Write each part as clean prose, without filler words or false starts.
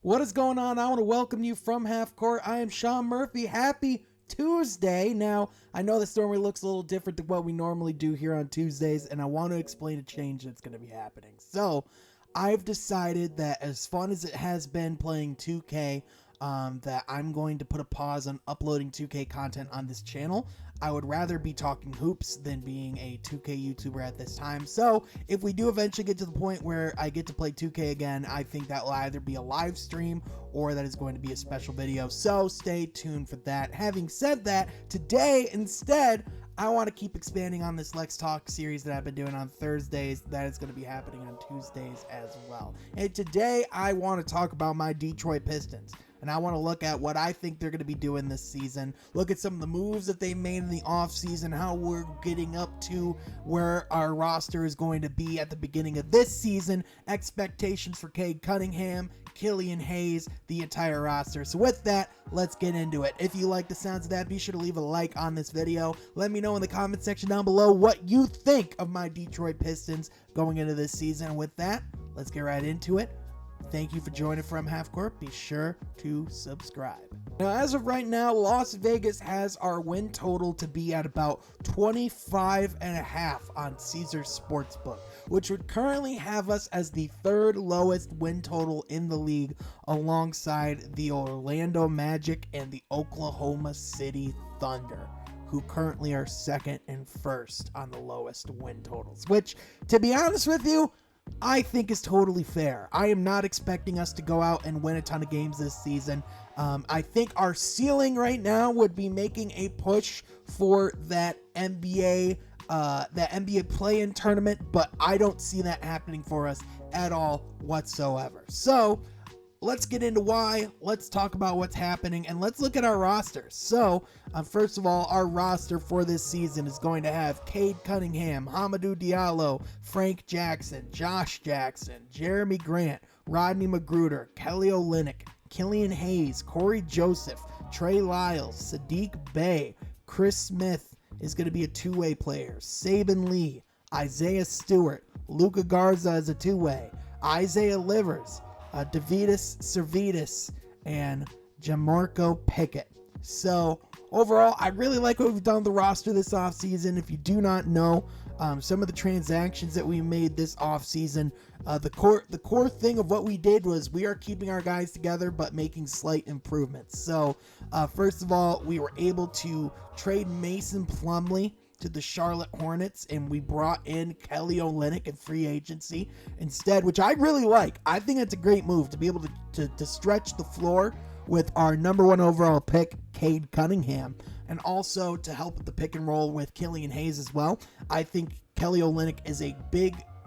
What is going on? I want to welcome you from Half Court. I am Sean Murphy. Happy Tuesday. Now, I know this normally looks a little different than what we normally do here on Tuesdays, and I want to explain a change that's going to be happening. So, I've decided that as fun as it has been playing 2K, that I'm going to put a pause on uploading 2K content on this channel. I would rather be talking hoops than being a 2K YouTuber at this time. So if we do eventually get to the point where I get to play 2K again, I think that will either be a live stream or that is going to be a special video. So stay tuned for that. Having said that, today instead, I want to keep expanding on this Let's Talk series that I've been doing on Thursdays. That is going to be happening on Tuesdays as well. And today I want to talk about my Detroit Pistons. And I want to look at what I think they're going to be doing this season. Look at some of the moves that they made in the offseason, how we're getting up to where our roster is going to be at the beginning of this season, expectations for Cade Cunningham, Killian Hayes, the entire roster. So with that, let's get into it. If you like the sounds of that, be sure to leave a like on this video. Let me know in the comment section down below what you think of my Detroit Pistons going into this season. With that, let's get right into it. Thank you for joining from Half Court. Be sure to subscribe. Now, as of right now, Las Vegas has our win total to be at about 25.5 on Caesars Sportsbook, which would currently have us as the third lowest win total in the league, alongside the Orlando Magic and the Oklahoma City Thunder, who currently are second and first on the lowest win totals, which, to be honest with you, I think is totally fair. I am not expecting us to go out and win a ton of games this season. I think our ceiling right now would be making a push for that NBA play-in tournament, but I don't see that happening for us at all whatsoever. So let's get into why. Let's talk about what's happening, and let's look at our roster. So, first of all, our roster for this season is going to have Cade Cunningham, Hamidou Diallo, Frank Jackson, Josh Jackson, Jeremy Grant, Rodney Magruder, Kelly Olynyk, Killian Hayes, Corey Joseph, Trey Lyles, Sadiq Bey, Chris Smith is going to be a two-way player, Saben Lee, Isaiah Stewart, Luka Garza as a two-way, Isaiah Livers, Davidas Servidis, and Jamarco Pickett. So overall, I really like what we've done with the roster this offseason. If you do not know, some of the transactions that we made this offseason, the core thing of what we did was we are keeping our guys together but making slight improvements. So first of all, we were able to trade Mason Plumlee to the Charlotte Hornets, and we brought in Kelly Olynyk in free agency instead, which I really like. I think it's a great move to be able to stretch the floor with our number one overall pick, Cade Cunningham, and also to help with the pick and roll with Killian Hayes as well. I think Kelly Olynyk is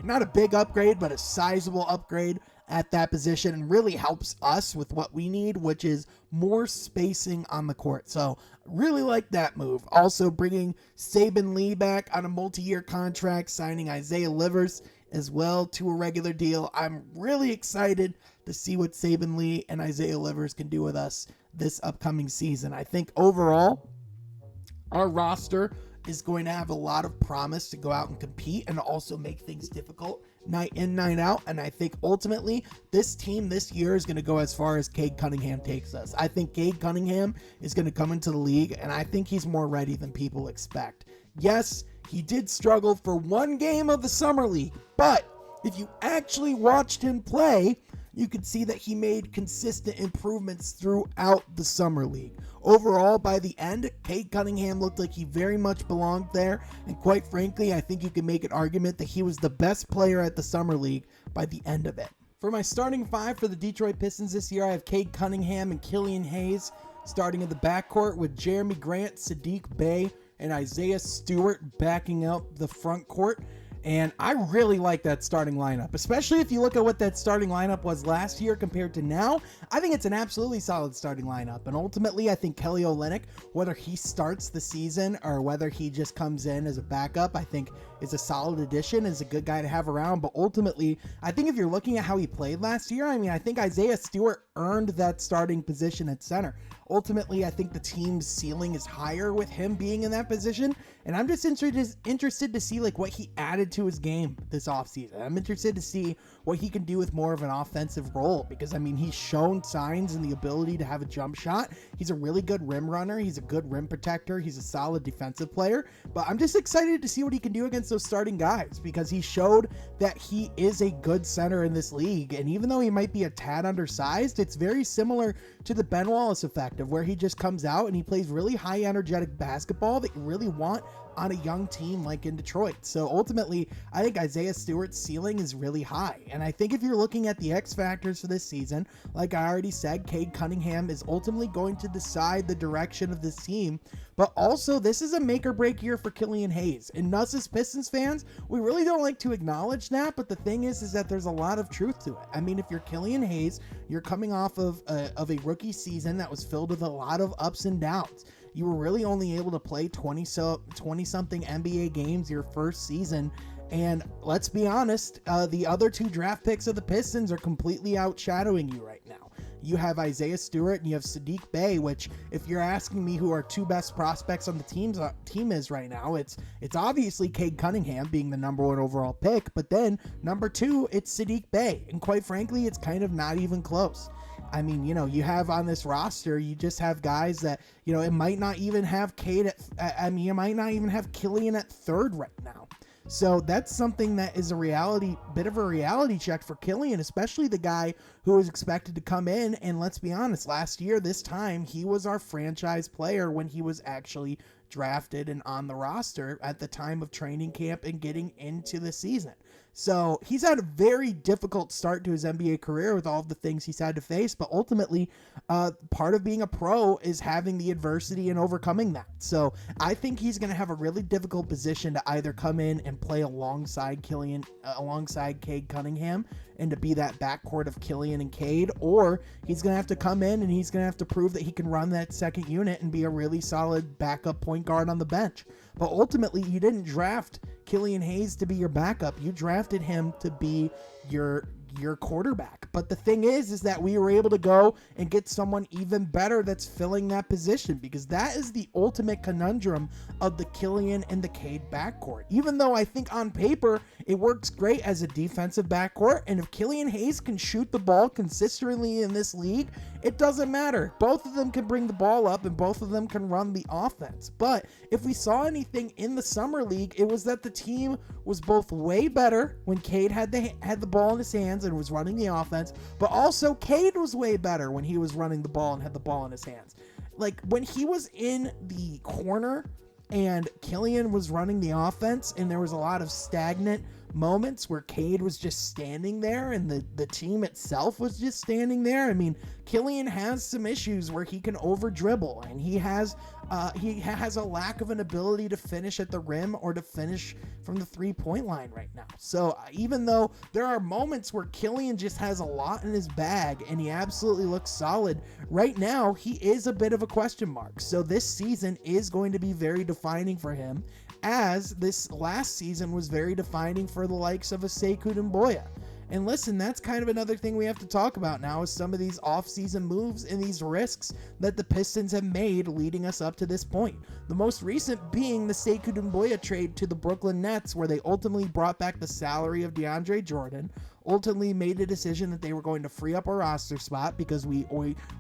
not a big upgrade, but a sizable upgrade at that position, and really helps us with what we need, which is more spacing on the court. So really like that move. Also bringing Saben Lee back on a multi-year contract, signing Isaiah Livers as well to a regular deal. I'm really excited to see what Saben Lee and Isaiah Livers can do with us this upcoming season. I think overall, our roster is going to have a lot of promise to go out and compete and also make things difficult night in, night out. And I think ultimately this team this year is going to go as far as Cade Cunningham takes us. I think Cade Cunningham is going to come into the league, and I think he's more ready than people expect. Yes, he did struggle for one game of the summer league, but if you actually watched him play, you could see that he made consistent improvements throughout the summer league. Overall, by the end, Cade Cunningham looked like he very much belonged there, and quite frankly, I think you can make an argument that he was the best player at the summer league by the end of it. For my starting five for the Detroit Pistons this year, I have Cade Cunningham and Killian Hayes starting in the backcourt, with Jeremy Grant, Sadiq Bey, and Isaiah Stewart backing up the front court. And I really like that starting lineup, especially if you look at what that starting lineup was last year compared to now. I think it's an absolutely solid starting lineup. And ultimately, I think Kelly Olynyk, whether he starts the season or whether he just comes in as a backup, I think is a solid addition, is a good guy to have around. But ultimately, I think if you're looking at how he played last year, I think Isaiah Stewart earned that starting position at center. Ultimately, I think the team's ceiling is higher with him being in that position, and I'm just interested to see like what he added added to his game this offseason. I'm interested to see what he can do with more of an offensive role because, I mean, he's shown signs and the ability to have a jump shot. He's a really good rim runner. He's a good rim protector. He's a solid defensive player. But I'm just excited to see what he can do against those starting guys because he showed that he is a good center in this league. And even though he might be a tad undersized, it's very similar to the Ben Wallace effect of where he just comes out and he plays really high energetic basketball that you really want on a young team like in Detroit. So ultimately, I think Isaiah Stewart's ceiling is really high. And I think if you're looking at the X factors for this season, like I already said, Cade Cunningham is ultimately going to decide the direction of this team. But also, this is a make or break year for Killian Hayes. And us as Pistons fans, we really don't like to acknowledge that. But the thing is that there's a lot of truth to it. I mean, if you're Killian Hayes, you're coming off of a rookie season that was filled with a lot of ups and downs. You were really only able to play 20-something NBA games your first season. And let's be honest, the other two draft picks of the Pistons are completely outshadowing you right now. You have Isaiah Stewart and you have Saddiq Bey, which if you're asking me who our two best prospects on the team is right now, it's obviously Cade Cunningham being the number one overall pick, but then number two, it's Saddiq Bey. And quite frankly, it's kind of not even close. I mean, you know, you have on this roster, you just have guys that, you know, it might not even have Cade you might not even have Killian at third right now. So that's something that is bit of a reality check for Killian, especially the guy who was expected to come in. And let's be honest, last year, this time, he was our franchise player when he was actually drafted and on the roster at the time of training camp and getting into the season. So he's had a very difficult start to his NBA career with all of the things he's had to face, but ultimately part of being a pro is having the adversity and overcoming that. So I think he's going to have a really difficult position to either come in and play alongside Cade Cunningham and to be that backcourt of Killian and Cade, or he's going to have to come in and he's going to have to prove that he can run that second unit and be a really solid backup point guard on the bench. But ultimately, you didn't draft Killian Hayes to be your backup. You drafted him to be your quarterback. But the thing is that we were able to go and get someone even better that's filling that position, because that is the ultimate conundrum of the Killian and the Cade backcourt. Even though I think on paper it works great as a defensive backcourt, and if Killian Hayes can shoot the ball consistently in this league, it doesn't matter. Both of them can bring the ball up and both of them can run the offense. But if we saw anything in the summer league, it was that the team was both way better when Cade had the ball in his hands and was running the offense, but also Cade was way better when he was running the ball and had the ball in his hands. Like when he was in the corner and Killian was running the offense and there was a lot of stagnant moments where Cade was just standing there and the team itself was just standing there. I mean, Killian has some issues where he can over dribble and he has a lack of an ability to finish at the rim or to finish from the 3-point line right now. So even though there are moments where Killian just has a lot in his bag and he absolutely looks solid, right now he is a bit of a question mark. So this season is going to be very defining for him, as this last season was very defining for the likes of a Sekou Doumbouya. And listen, that's kind of another thing we have to talk about now is some of these off-season moves and these risks that the Pistons have made leading us up to this point. The most recent being the Sekou Doumbouya trade to the Brooklyn Nets, where they ultimately brought back the salary of DeAndre Jordan, ultimately made a decision that they were going to free up a roster spot because we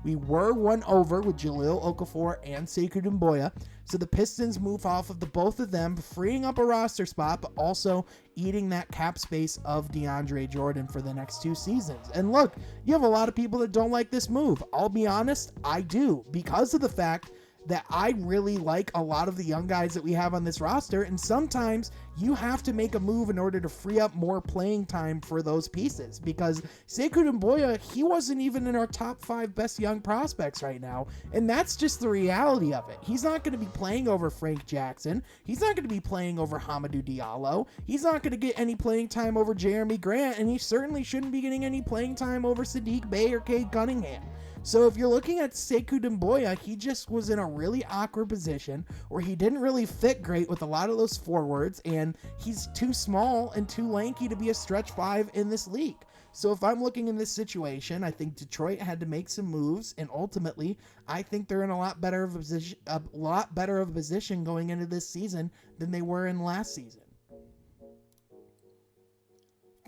were won over with Jahlil Okafor and Sekou Doumbouya. So the Pistons move off of the both of them, freeing up a roster spot, but also eating that cap space of DeAndre Jordan for the next 2 seasons. And look, you have a lot of people that don't like this move. I'll be honest, I do, because of the fact that I really like a lot of the young guys that we have on this roster, and sometimes you have to make a move in order to free up more playing time for those pieces, because Sekou Doumbouya, he wasn't even in our top 5 best young prospects right now, and that's just the reality of it. He's not going to be playing over Frank Jackson. He's not going to be playing over Hamidou Diallo. He's not going to get any playing time over Jeremy Grant, and he certainly shouldn't be getting any playing time over Saddiq Bey or Cade Cunningham. So if you're looking at Sekou Doumbouya, he just was in a really awkward position where he didn't really fit great with a lot of those forwards, and he's too small and too lanky to be a stretch 5 in this league. So if I'm looking in this situation, I think Detroit had to make some moves, and ultimately, I think they're in a lot better of a position going into this season than they were in last season.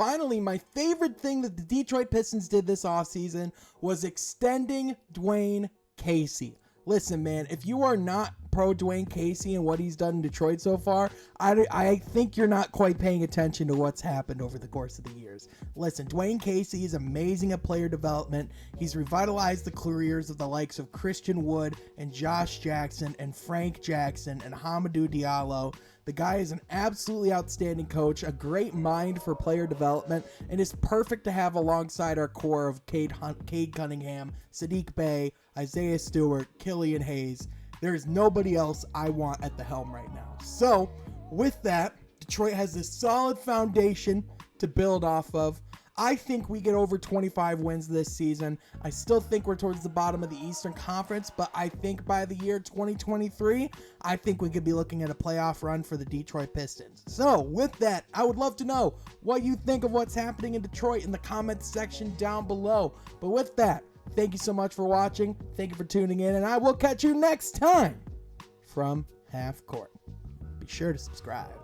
finally, my favorite thing that the Detroit Pistons did this offseason was extending Dwayne Casey. Listen, man, if you are not pro Dwayne Casey and what he's done in Detroit so far, I think you're not quite paying attention to what's happened over the course of the years. Listen, Dwayne Casey is amazing at player development. He's revitalized the careers of the likes of Christian Wood and Josh Jackson and Frank Jackson and Hamidou Diallo. The guy is an absolutely outstanding coach, a great mind for player development, and is perfect to have alongside our core of Cade Cunningham, Sadiq Bey, Isaiah Stewart, Killian Hayes. There is nobody else I want at the helm right now. So, with that, Detroit has this solid foundation to build off of. I think we get over 25 wins this season. I still think we're towards the bottom of the Eastern Conference, but I think by the year 2023, I think we could be looking at a playoff run for the Detroit Pistons. So, with that, I would love to know what you think of what's happening in Detroit in the comments section down below. But with that, thank you so much for watching. Thank you for tuning in, and I will catch you next time from Half Court. Be sure to subscribe.